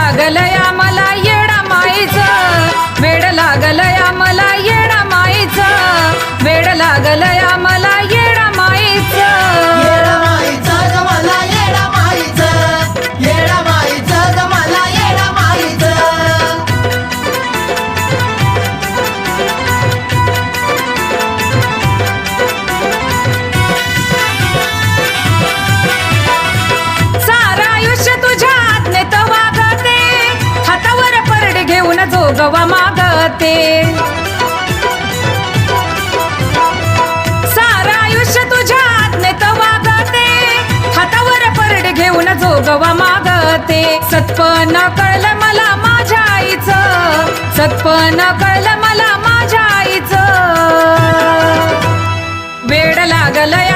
लागलया मला येडा माईचं, वेड लागलया मला येडा माईचं, वेड लागलया मला येडा माईचं. येडा माईचं ग मला येडा माईचं, येडा माईचं ग मला येडा माईचं. सारा आयुष्य तुझ्या आज्ञेत वागते, हातावर परडी घेऊन जोगवा मागते. सारा आयुष्य तुझ्या आज्ञेत वागते, हातावर परडी घेऊन जोगवा मागते. सत्पन कळलं मला माझ्या आईचं, सत्पन कळलं मला माझ्या आईचं. वेड लागलया